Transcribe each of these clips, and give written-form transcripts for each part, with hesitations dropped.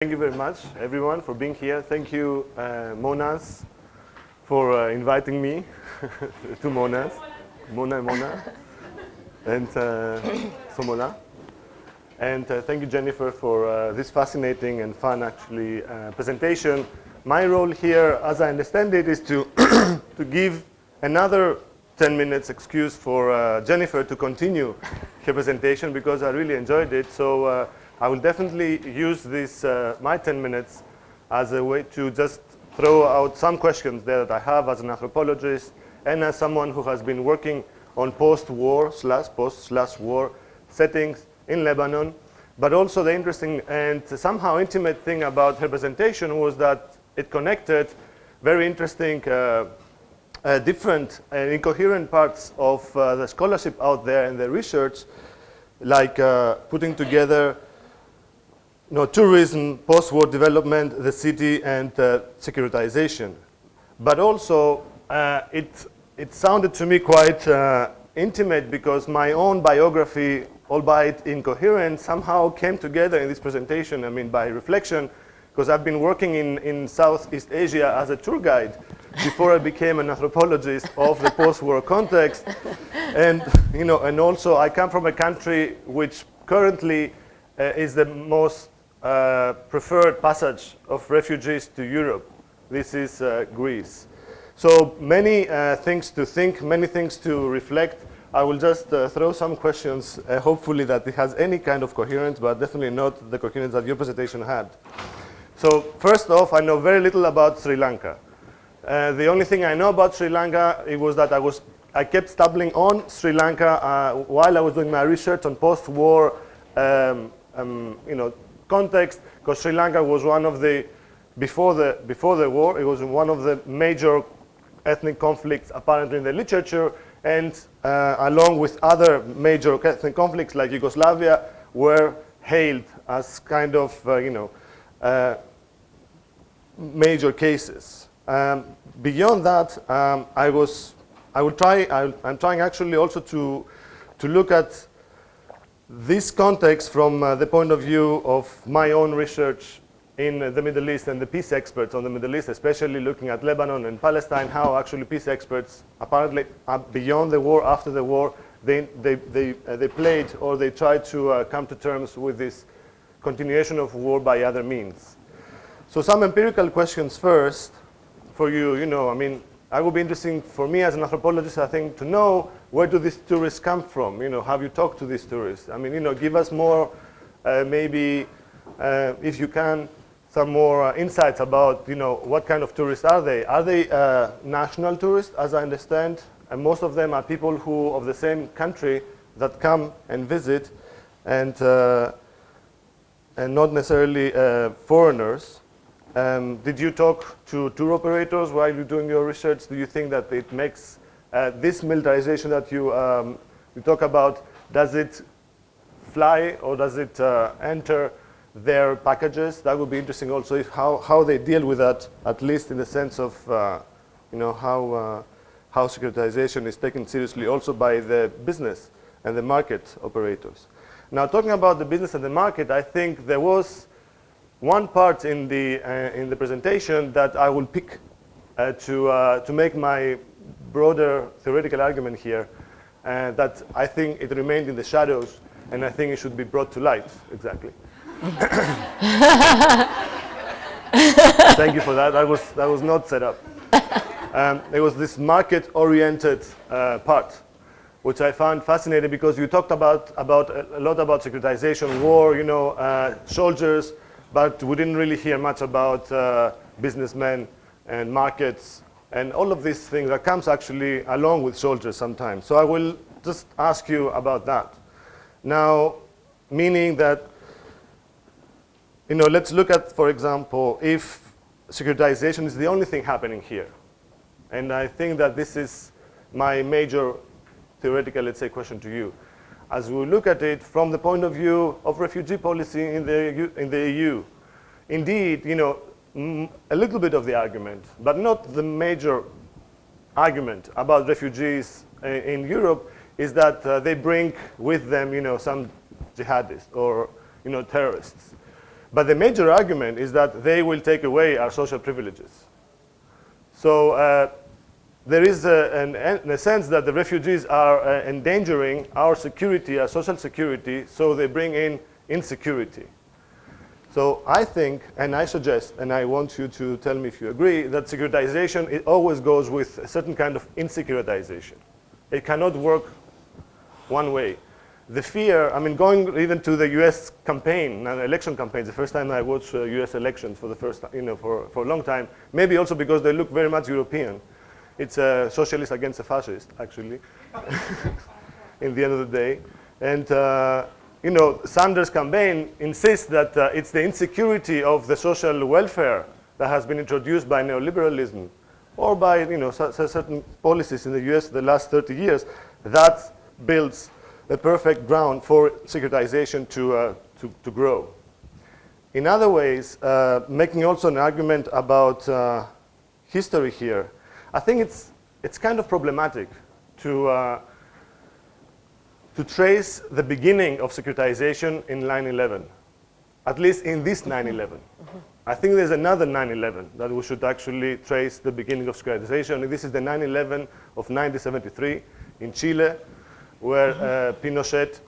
Thank you very much, everyone, for being here. Thank you, Monas, for inviting me to Monas. Mona, and Somola. And thank you, Jennifer, for this fascinating and fun, actually, presentation. My role here, as I understand it, is to, to give another 10 minutes excuse for Jennifer to continue her presentation, because I really enjoyed it. So I will definitely use this, my 10 minutes as a way to just throw out some questions there that I have as an anthropologist and as someone who has been working on post-war /post/war settings in Lebanon. But also the interesting and somehow intimate thing about her presentation was that it connected very interesting, different and incoherent parts of the scholarship out there and the research, like putting together tourism, post-war development, the city, and securitization. But also, it sounded to me quite intimate, because my own biography, albeit incoherent, somehow came together in this presentation. I mean, by reflection, because I've been working in Southeast Asia as a tour guide before I became an anthropologist of the post-war context. And, and also I come from a country which currently is the most preferred passage of refugees to Europe. This is Greece. So many things to think, many things to reflect. I will just throw some questions, hopefully that it has any kind of coherence, but definitely not the coherence that your presentation had. So first off, I know very little about Sri Lanka. The only thing I know about Sri Lanka, it was that I kept stumbling on Sri Lanka while I was doing my research on post-war context, because Sri Lanka was one of the, before the war, it was one of the major ethnic conflicts apparently in the literature, and along with other major ethnic conflicts like Yugoslavia, were hailed as kind of, major cases. Beyond that, I'm trying actually also to look at this context from the point of view of my own research in the Middle East and the peace experts on the Middle East, especially looking at Lebanon and Palestine, how actually peace experts, apparently beyond the war, after the war, they played or they tried to come to terms with this continuation of war by other means. So some empirical questions first for you. I mean, it would be interesting for me as an anthropologist, I think, to know, where do these tourists come from? Have you talked to these tourists? I mean, give us more, maybe, if you can, some more insights about, what kind of tourists are they? Are they national tourists, as I understand? And most of them are people who, of the same country, that come and visit, and not necessarily foreigners. Did you talk to tour operators while you're doing your research? Do you think that it makes this militarization that you talk about, does it fly or does it enter their packages? That would be interesting also, if how they deal with that, at least in the sense of how securitization is taken seriously also by the business and the market operators. Now, talking about the business and the market, I think there was one part in the presentation that I will pick to make my broader theoretical argument here, that I think it remained in the shadows, and I think it should be brought to light. Exactly. Thank you for that. That was not set up. It was this market-oriented part, which I found fascinating, because you talked about a lot about securitization, war, soldiers, but we didn't really hear much about businessmen and markets and all of these things that comes actually along with soldiers sometimes. So I will just ask you about that. Now, meaning that, let's look at, for example, if securitization is the only thing happening here. And I think that this is my major theoretical, let's say, question to you. As we look at it from the point of view of refugee policy in the EU, indeed, a little bit of the argument, but not the major argument about refugees in Europe, is that they bring with them, some jihadists or, terrorists. But the major argument is that they will take away our social privileges. So there is a sense that the refugees are endangering our security, our social security, so they bring in insecurity. So I think, and I suggest, and I want you to tell me if you agree, that securitization, it always goes with a certain kind of insecuritization. It cannot work one way. The fear, I mean, going even to the US campaign, election campaigns, the first time I watched US elections for the first time, for a long time, maybe also because they look very much European. It's a socialist against a fascist, actually, in the end of the day. And Sanders' campaign insists that it's the insecurity of the social welfare that has been introduced by neoliberalism or by certain policies in the US the last 30 years that builds a perfect ground for securitization to grow. In other ways, making also an argument about history here, I think it's kind of problematic to trace the beginning of securitization in 9/11, at least in this 9/11. I think there's another 9/11 that we should actually trace the beginning of securitization. And this is the 9/11 of 1973 in Chile, where Pinochet,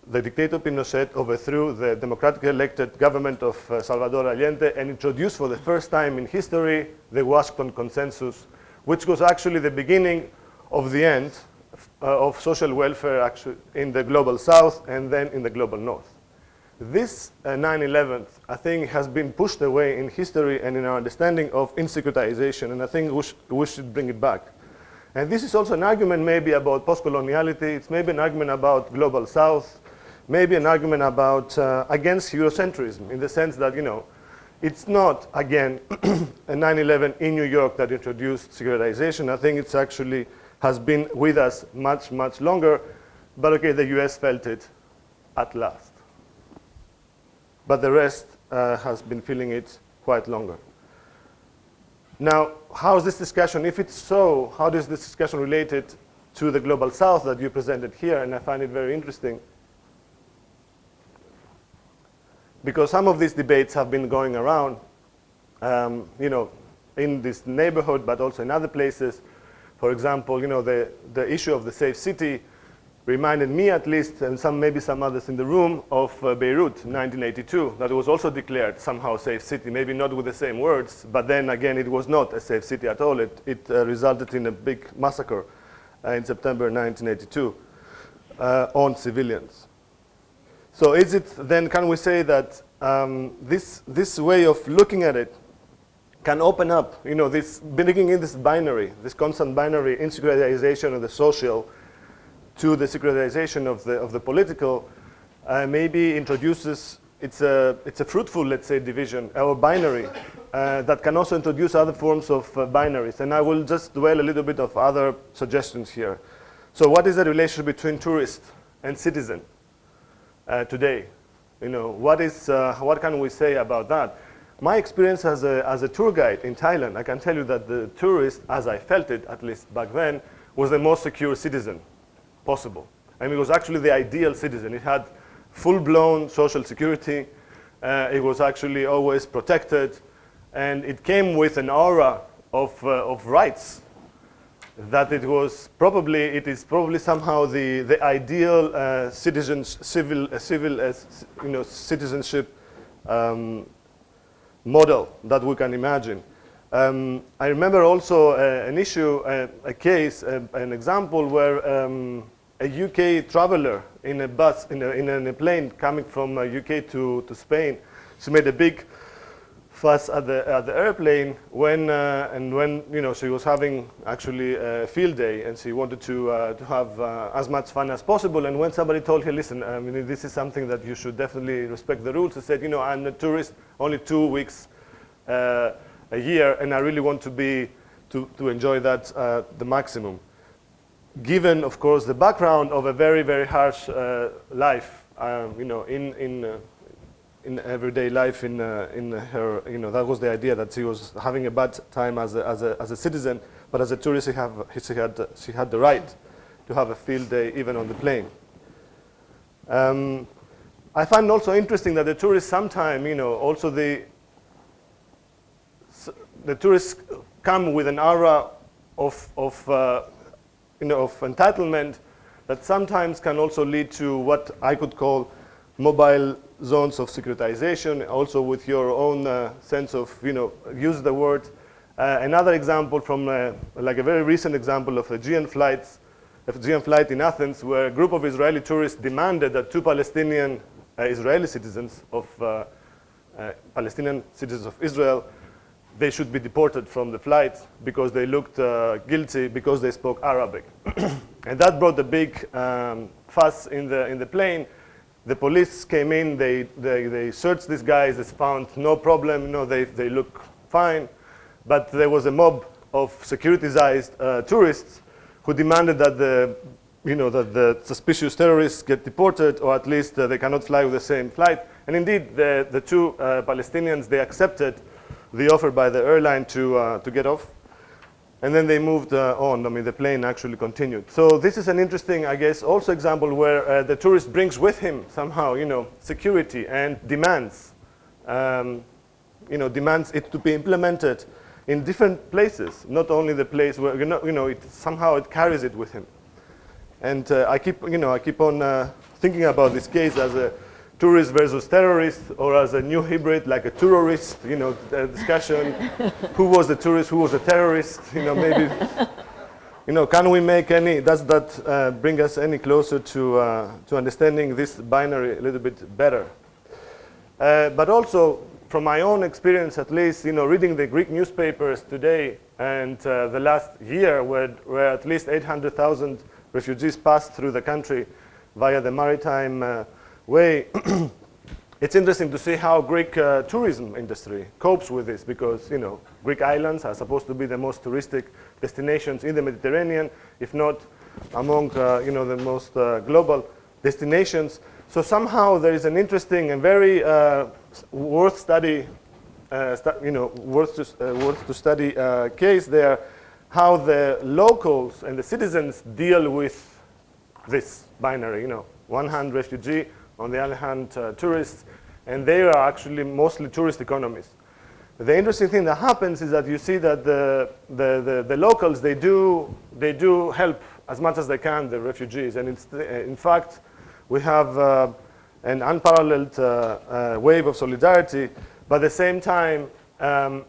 the dictator Pinochet, overthrew the democratically elected government of Salvador Allende and introduced for the first time in history the Washington Consensus, which was actually the beginning of the end of social welfare actually in the global south and then in the global north. This 9/11, I think, has been pushed away in history and in our understanding of insecuritization, and I think we should bring it back. And this is also an argument maybe about post-coloniality. It's maybe an argument about global south, maybe an argument about against Eurocentrism, in the sense that, it's not, again, a 9/11 in New York that introduced securitization. I think it's actually has been with us much, much longer. But okay, the US felt it at last. But the rest has been feeling it quite longer. Now, how is this discussion, if it's so, how does this discussion related to the global south that you presented here? And I find it very interesting, because some of these debates have been going around, in this neighborhood, but also in other places. For example, the issue of the safe city reminded me, at least, and maybe some others in the room, of Beirut, 1982, that was also declared somehow safe city, maybe not with the same words, but then again, it was not a safe city at all. It resulted in a big massacre in September 1982 on civilians. So is it then, can we say that this way of looking at it can open up, this bringing in this binary, this constant binary insecuritization of the social to the securitization of the political, maybe introduces, it's a fruitful, let's say, division or binary that can also introduce other forms of binaries. And I will just dwell a little bit of other suggestions here. So what is the relationship between tourist and citizen today? What can we say about that? My experience as a tour guide in Thailand, I can tell you that the tourist, as I felt it, at least back then, was the most secure citizen possible. I mean, it was actually the ideal citizen. It had full-blown social security. It was actually always protected. And it came with an aura of rights that it is probably somehow the ideal citizenship model that we can imagine. I remember also an issue, a case, an example where a UK traveler in a bus, in a plane coming from UK to Spain, she made a big fuss at the airplane when she was having actually a field day and she wanted to have as much fun as possible. And when somebody told her, listen, this is something that you should definitely respect the rules, she said, I'm a tourist only 2 weeks a year, and I really want to enjoy that the maximum. Given, of course, the background of a very, very harsh life, in everyday life in her, that was the idea, that she was having a bad time as a citizen, but as a tourist she had the right to have a field day even on the plane. I find also interesting that the tourists sometimes, also the tourists come with an aura of entitlement that sometimes can also lead to what I could call mobile zones of securitization, also with your own sense of, use the word. Another example from like a very recent example of a Aegean flight in Athens, where a group of Israeli tourists demanded that two Palestinian Israeli citizens of Palestinian citizens of Israel, they should be deported from the flight because they looked guilty because they spoke Arabic. And that brought a big fuss in the plane. The police came in, they searched these guys, they found no problem, they look fine. But there was a mob of securitized tourists who demanded that the suspicious terrorists get deported, or at least they cannot fly with the same flight. And indeed, the two Palestinians, they accepted the offer by the airline to get off. And then they moved on. I mean, the plane actually continued. So this is an interesting, I guess, also example where the tourist brings with him somehow, security and demands, demands it to be implemented in different places, not only the place where, somehow it carries it with him. And I keep on thinking about this case as a tourist versus terrorist, or as a new hybrid, like a tourist, discussion. Who was the tourist, who was the terrorist? Maybe, can we make any, does that bring us any closer to understanding this binary a little bit better? But also, from my own experience at least, reading the Greek newspapers today and the last year, where at least 800,000 refugees passed through the country via the maritime way, it's interesting to see how Greek tourism industry copes with this, because Greek islands are supposed to be the most touristic destinations in the Mediterranean, if not among the most global destinations. So somehow there is an interesting and very worth to study case there, how the locals and the citizens deal with this binary. One hand refugee, on the other hand tourists, and they are actually mostly tourist economies. The interesting thing that happens is that you see that the locals, they do help as much as they can the refugees, and in fact we have an unparalleled wave of solidarity, but at the same time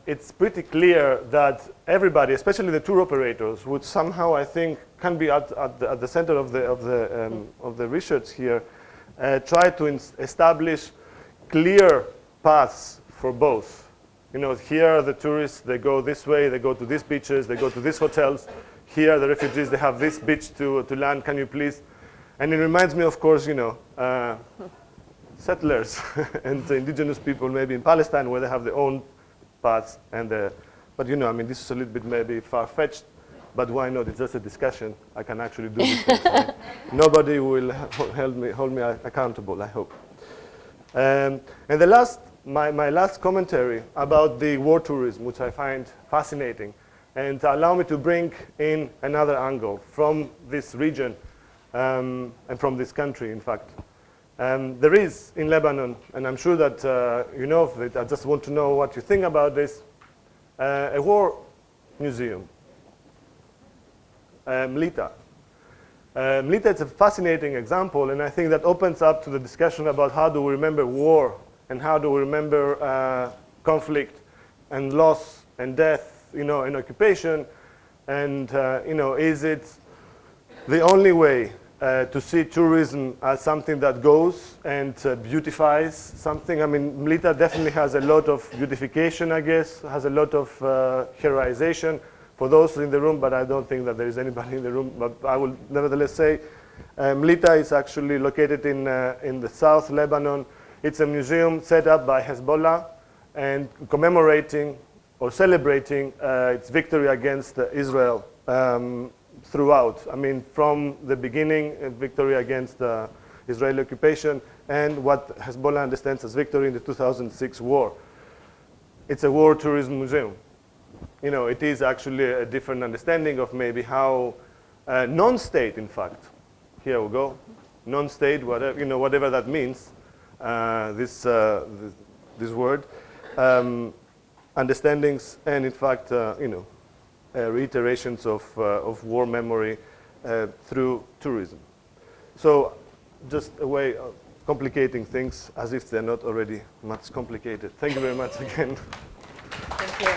it's pretty clear that everybody, especially the tour operators, would somehow, I think, can be at the center of the research here, try to establish clear paths for both. Here the tourists, they go this way, they go to these beaches, they go to these hotels. Here the refugees, they have this beach to land, can you please? And it reminds me, of course, settlers and the indigenous people maybe in Palestine, where they have their own paths. But this is a little bit maybe far-fetched, but why not? It's just a discussion. I can actually do this thing. Nobody will hold me accountable, I hope. And my last commentary about the war tourism, which I find fascinating, and allow me to bring in another angle from this region and from this country, in fact. There is in Lebanon, and I'm sure that you know of it, I just want to know what you think about this, a war museum. Mlita. Mlita is a fascinating example, and I think that opens up to the discussion about how do we remember war, and how do we remember conflict and loss and death, and occupation, and is it the only way to see tourism as something that goes and beautifies something? I mean, Mlita definitely has a lot of beautification, I guess, has a lot of heroization for those in the room, but I don't think that there is anybody in the room. But I will nevertheless say, Mlita is actually located in the South Lebanon. It's a museum set up by Hezbollah and commemorating or celebrating its victory against Israel throughout. I mean, from the beginning, victory against Israeli occupation, and what Hezbollah understands as victory in the 2006 war. It's a war tourism museum. It is actually a different understanding of maybe how non-state, in fact, here we go, non-state, whatever that means, this word, understandings, and in fact, reiterations of war memory through tourism. So, just a way of complicating things as if they're not already much complicated. Thank you very much again. Thank you.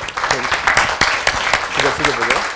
Should I sit over there?